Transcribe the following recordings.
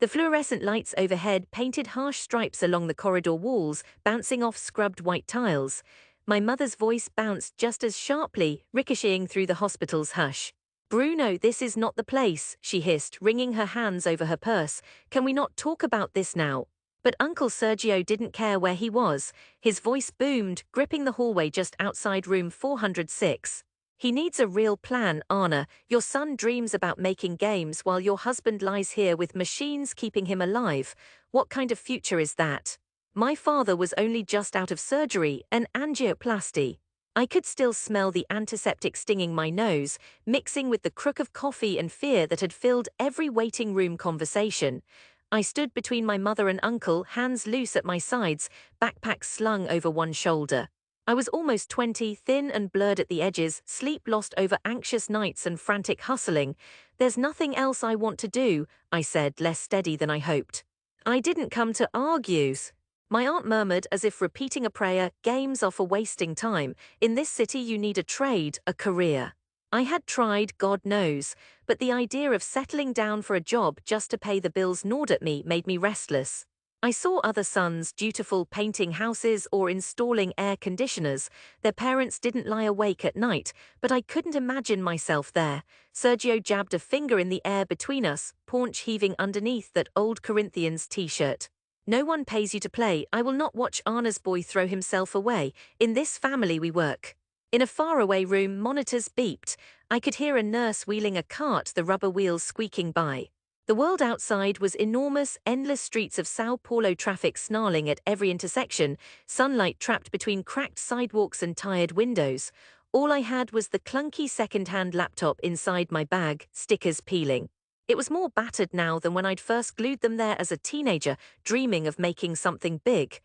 The fluorescent lights overhead painted harsh stripes along the corridor walls, bouncing off scrubbed white tiles. My mother's voice bounced just as sharply, ricocheting through the hospital's hush. "Bruno, this is not the place," she hissed, wringing her hands over her purse. "Can we not talk about this now?" But Uncle Sergio didn't care where he was. His voice boomed, gripping the hallway just outside room 406. "He needs a real plan, Anna. Your son dreams about making games while your husband lies here with machines keeping him alive. What kind of future is that?" My father was only just out of surgery, an angioplasty. I could still smell the antiseptic stinging my nose, mixing with the crook of coffee and fear that had filled every waiting room conversation. I stood between my mother and uncle, hands loose at my sides, backpack slung over one shoulder. I was almost 20, thin and blurred at the edges, sleep lost over anxious nights and frantic hustling. "There's nothing else I want to do," I said, less steady than I hoped. "I didn't come to argue." My aunt murmured as if repeating a prayer. "Games are for wasting time. In this city you need a trade, a career." I had tried, God knows, but the idea of settling down for a job just to pay the bills gnawed at me made me restless. I saw other sons, dutiful, painting houses or installing air conditioners. Their parents didn't lie awake at night, but I couldn't imagine myself there. Sergio jabbed a finger in the air between us, paunch heaving underneath that old Corinthians t-shirt. "No one pays you to play. I will not watch Anna's boy throw himself away. In this family we work." In a faraway room, monitors beeped. I could hear a nurse wheeling a cart, the rubber wheels squeaking by. The world outside was enormous, endless streets of Sao Paulo traffic snarling at every intersection, sunlight trapped between cracked sidewalks and tired windows. All I had was the clunky second-hand laptop inside my bag, stickers peeling. It was more battered now than when I'd first glued them there as a teenager, dreaming of making something big.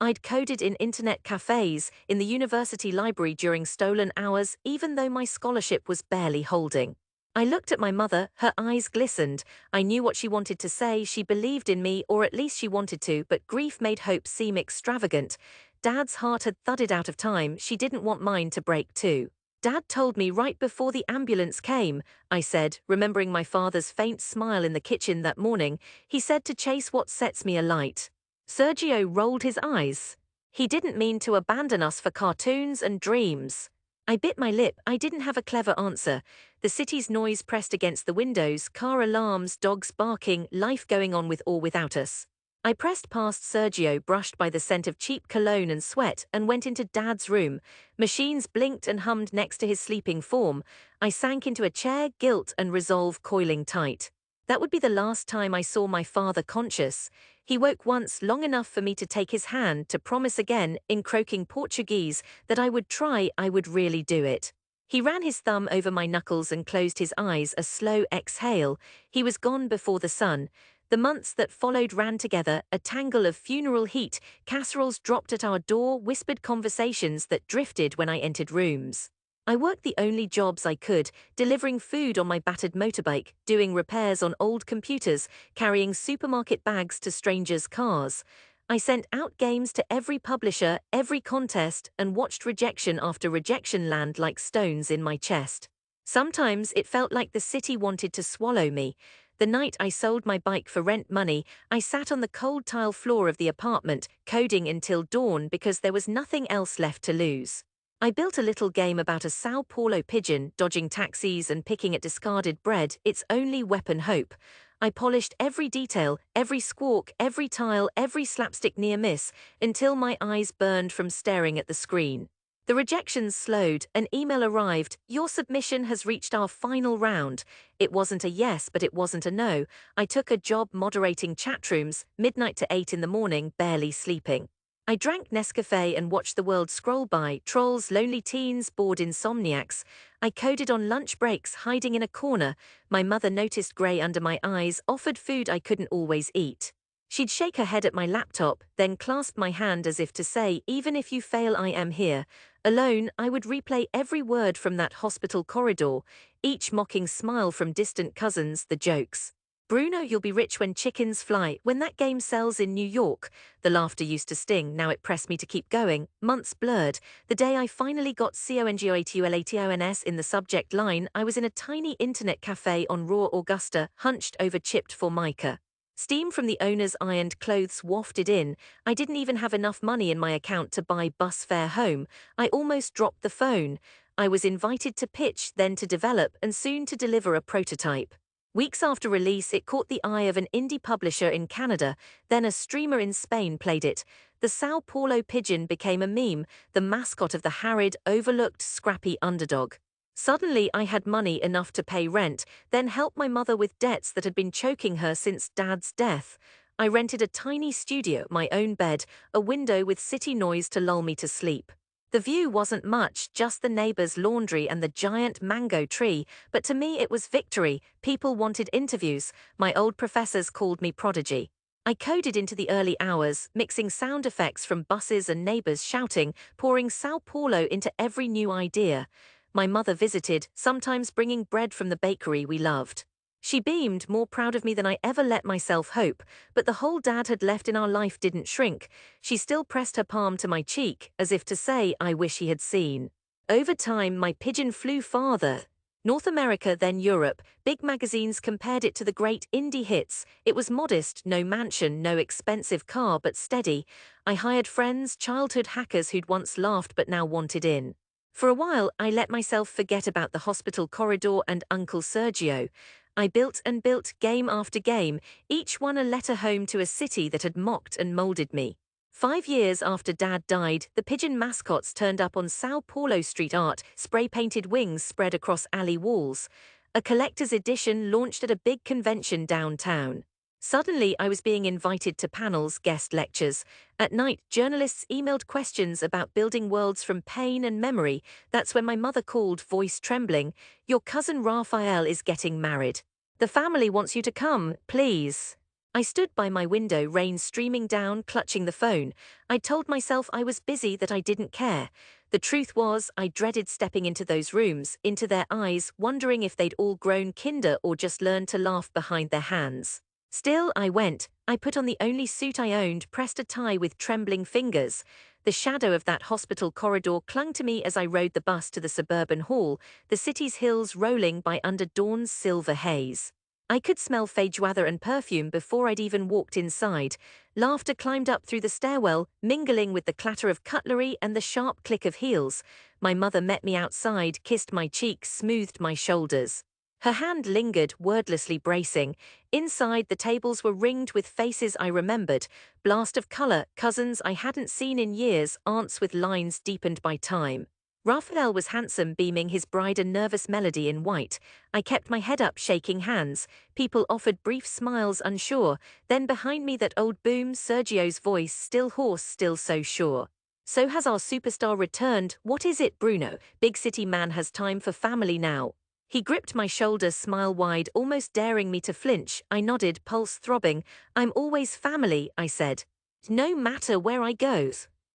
I'd coded in internet cafes, in the university library during stolen hours, even though my scholarship was barely holding. I looked at my mother, her eyes glistened. I knew what she wanted to say, she believed in me, or at least she wanted to, but grief made hope seem extravagant. Dad's heart had thudded out of time, she didn't want mine to break too. "Dad told me right before the ambulance came," I said, remembering my father's faint smile in the kitchen that morning. "He said to chase what sets me alight." Sergio rolled his eyes. "He didn't mean to abandon us for cartoons and dreams." I bit my lip. I didn't have a clever answer. The city's noise pressed against the windows, car alarms, dogs barking, life going on with or without us. I pressed past Sergio, brushed by the scent of cheap cologne and sweat, and went into Dad's room. Machines blinked and hummed next to his sleeping form. I sank into a chair, guilt and resolve coiling tight. That would be the last time I saw my father conscious. He woke once, long enough for me to take his hand, to promise again, in croaking Portuguese, that I would try, I would really do it. He ran his thumb over my knuckles and closed his eyes, a slow exhale. He was gone before the sun. The months that followed ran together, a tangle of funeral heat, casseroles dropped at our door, whispered conversations that drifted when I entered rooms. I worked the only jobs I could, delivering food on my battered motorbike, doing repairs on old computers, carrying supermarket bags to strangers' cars. I sent out games to every publisher, every contest, and watched rejection after rejection land like stones in my chest. Sometimes it felt like the city wanted to swallow me. The night I sold my bike for rent money, I sat on the cold tile floor of the apartment, coding until dawn because there was nothing else left to lose. I built a little game about a Sao Paulo pigeon, dodging taxis and picking at discarded bread, its only weapon hope. I polished every detail, every squawk, every tile, every slapstick near miss, until my eyes burned from staring at the screen. The rejections slowed, an email arrived. "Your submission has reached our final round." It wasn't a yes, but it wasn't a no. I took a job moderating chat rooms, midnight to 8 in the morning, barely sleeping. I drank Nescafe and watched the world scroll by, trolls, lonely teens, bored insomniacs. I coded on lunch breaks, hiding in a corner. My mother noticed grey under my eyes, offered food I couldn't always eat. She'd shake her head at my laptop, then clasp my hand as if to say, "Even if you fail, I am here." Alone, I would replay every word from that hospital corridor, each mocking smile from distant cousins, the jokes. "Bruno, you'll be rich when chickens fly, when that game sells in New York." The laughter used to sting, now it pressed me to keep going. Months blurred. The day I finally got CONGOATULATONS in the subject line, I was in a tiny internet cafe on raw Augusta, hunched over chipped formica. Steam from the owner's ironed clothes wafted in. I didn't even have enough money in my account to buy bus fare home. I almost dropped the phone. I was invited to pitch, then to develop, and soon to deliver a prototype. Weeks after release, it caught the eye of an indie publisher in Canada, then a streamer in Spain played it. The Sao Paulo pigeon became a meme, the mascot of the harried, overlooked, scrappy underdog. Suddenly I had money enough to pay rent, then help my mother with debts that had been choking her since Dad's death. I rented a tiny studio, my own bed, a window with city noise to lull me to sleep. The view wasn't much, just the neighbor's laundry and the giant mango tree, but to me it was victory. People wanted interviews. My old professors called me prodigy. I coded into the early hours, mixing sound effects from buses and neighbors shouting, pouring Sao Paulo into every new idea. My mother visited, sometimes bringing bread from the bakery we loved. She beamed, more proud of me than I ever let myself hope, but the hole Dad had left in our life didn't shrink. She still pressed her palm to my cheek, as if to say, I wish he had seen. Over time, my pigeon flew farther. North America, then Europe. Big magazines compared it to the great indie hits. It was modest, no mansion, no expensive car, but steady. I hired friends, childhood hackers who'd once laughed but now wanted in. For a while, I let myself forget about the hospital corridor and Uncle Sergio. I built and built game after game, each one a letter home to a city that had mocked and molded me. 5 years after Dad died, the pigeon mascots turned up on Sao Paulo street art, spray-painted wings spread across alley walls. A collector's edition launched at a big convention downtown. Suddenly, I was being invited to panels, guest lectures. At night, journalists emailed questions about building worlds from pain and memory. That's when my mother called, voice trembling. Your cousin Raphael is getting married. The family wants you to come, please. I stood by my window, rain streaming down, clutching the phone. I told myself I was busy, that I didn't care. The truth was, I dreaded stepping into those rooms, into their eyes, wondering if they'd all grown kinder or just learned to laugh behind their hands. Still, I went. I put on the only suit I owned, pressed a tie with trembling fingers. The shadow of that hospital corridor clung to me as I rode the bus to the suburban hall, the city's hills rolling by under dawn's silver haze. I could smell feijoada and perfume before I'd even walked inside. Laughter climbed up through the stairwell, mingling with the clatter of cutlery and the sharp click of heels. My mother met me outside, kissed my cheek, smoothed my shoulders. Her hand lingered, wordlessly bracing. Inside, the tables were ringed with faces I remembered. Blast of color, cousins I hadn't seen in years, aunts with lines deepened by time. Raphael was handsome, beaming his bride a nervous melody in white. I kept my head up, shaking hands. People offered brief smiles, unsure. Then behind me that old boom, Sergio's voice, still hoarse, still so sure. So has our superstar returned? What is it, Bruno? Big city man has time for family now. He gripped my shoulder, smile wide, almost daring me to flinch. I nodded, pulse throbbing. I'm always family, I said. No matter where I go.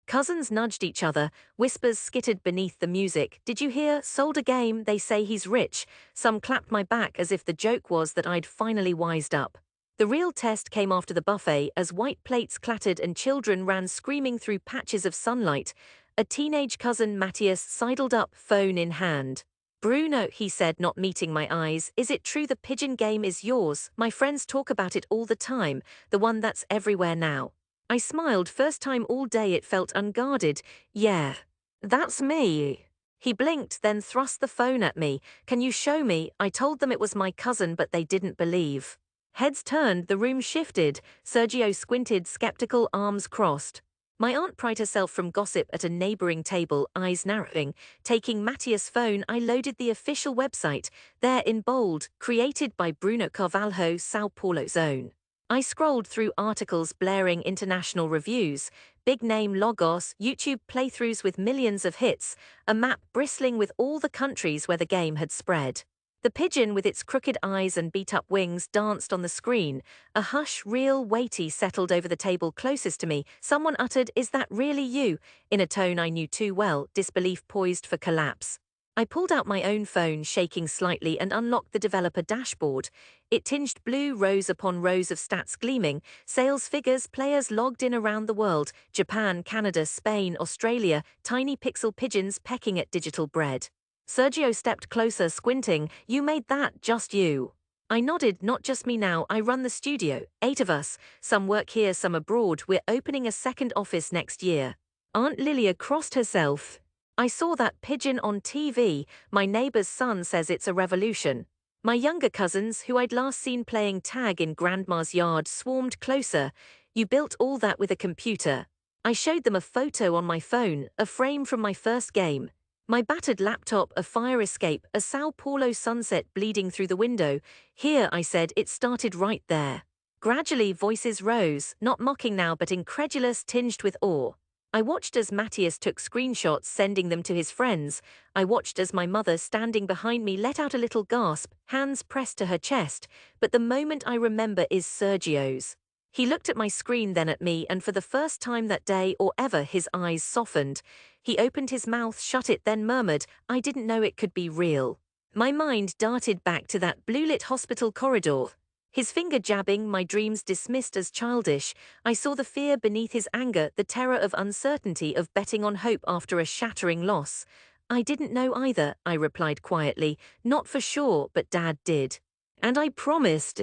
Cousins nudged each other, whispers skittered beneath the music. Did you hear? Sold a game, they say he's rich. Some clapped my back as if the joke was that I'd finally wised up. The real test came after the buffet, as white plates clattered and children ran screaming through patches of sunlight. A teenage cousin, Matthias, sidled up, phone in hand. Bruno, he said, not meeting my eyes, is it true the pigeon game is yours? My friends talk about it all the time, the one that's everywhere now. I smiled, first time all day it felt unguarded. Yeah, that's me. He blinked, then thrust the phone at me. Can you show me? I told them it was my cousin, but they didn't believe. Heads turned, the room shifted. Sergio squinted, skeptical, arms crossed. My aunt pried herself from gossip at a neighboring table, eyes narrowing. Taking Matthias' phone, I loaded the official website. There in bold, created by Bruno Carvalho, Sao Paulo's own. I scrolled through articles blaring international reviews, big-name logos, YouTube playthroughs with millions of hits, a map bristling with all the countries where the game had spread. The pigeon with its crooked eyes and beat-up wings danced on the screen. A hush, real, weighty, settled over the table closest to me. Someone uttered, "Is that really you?" in a tone I knew too well, disbelief poised for collapse. I pulled out my own phone, shaking slightly, and unlocked the developer dashboard. It tinged blue, rows upon rows of stats gleaming, sales figures, players logged in around the world, Japan, Canada, Spain, Australia, tiny pixel pigeons pecking at digital bread. Sergio stepped closer, squinting. You made that, just you. I nodded. Not just me now, I run the studio. 8 of us. Some work here, some abroad. We're opening a second office next year. Aunt Lilia crossed herself. I saw that pigeon on TV. My neighbor's son says it's a revolution. My younger cousins, who I'd last seen playing tag in Grandma's yard, swarmed closer. You built all that with a computer. I showed them a photo on my phone, a frame from my first game. My battered laptop, a fire escape, a Sao Paulo sunset bleeding through the window. Here, I said, it started right there. Gradually, voices rose, not mocking now but incredulous, tinged with awe. I watched as Matthias took screenshots, sending them to his friends. I watched as my mother, standing behind me, let out a little gasp, hands pressed to her chest. But the moment I remember is Sergio's. He looked at my screen, then at me, and for the first time that day or ever, his eyes softened. He opened his mouth, shut it, then murmured, "I didn't know it could be real." My mind darted back to that blue-lit hospital corridor. His finger jabbing, my dreams dismissed as childish. I saw the fear beneath his anger, the terror of uncertainty, of betting on hope after a shattering loss. "I didn't know either," I replied quietly. "Not for sure, but Dad did. And I promised."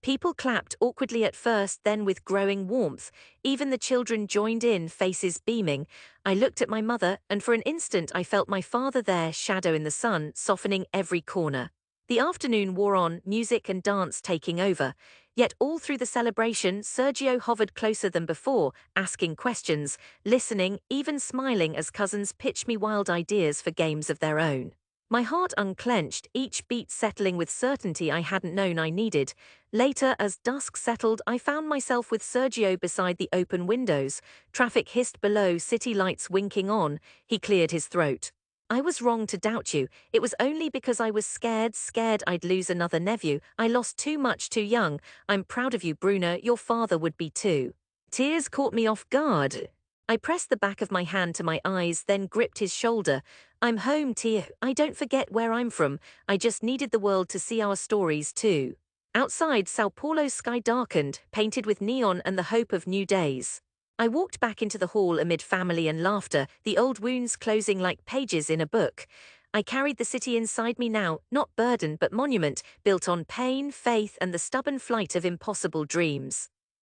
People clapped awkwardly at first, then with growing warmth. Even the children joined in, faces beaming. I looked at my mother, and for an instant I felt my father there, shadow in the sun, softening every corner. The afternoon wore on, music and dance taking over. Yet all through the celebration, Sergio hovered closer than before, asking questions, listening, even smiling as cousins pitched me wild ideas for games of their own. My heart unclenched, each beat settling with certainty I hadn't known I needed. Later, as dusk settled, I found myself with Sergio beside the open windows. Traffic hissed below, city lights winking on. He cleared his throat. "I was wrong to doubt you. It was only because I was scared I'd lose another nephew. I lost too much too young. I'm proud of you, Bruno. Your father would be too." Tears caught me off guard. I pressed the back of my hand to my eyes, then gripped his shoulder. "I'm home, Tia. I don't forget where I'm from. I just needed the world to see our stories too." Outside, Sao Paulo's sky darkened, painted with neon and the hope of new days. I walked back into the hall amid family and laughter, the old wounds closing like pages in a book. I carried the city inside me now, not burden but monument, built on pain, faith, and the stubborn flight of impossible dreams.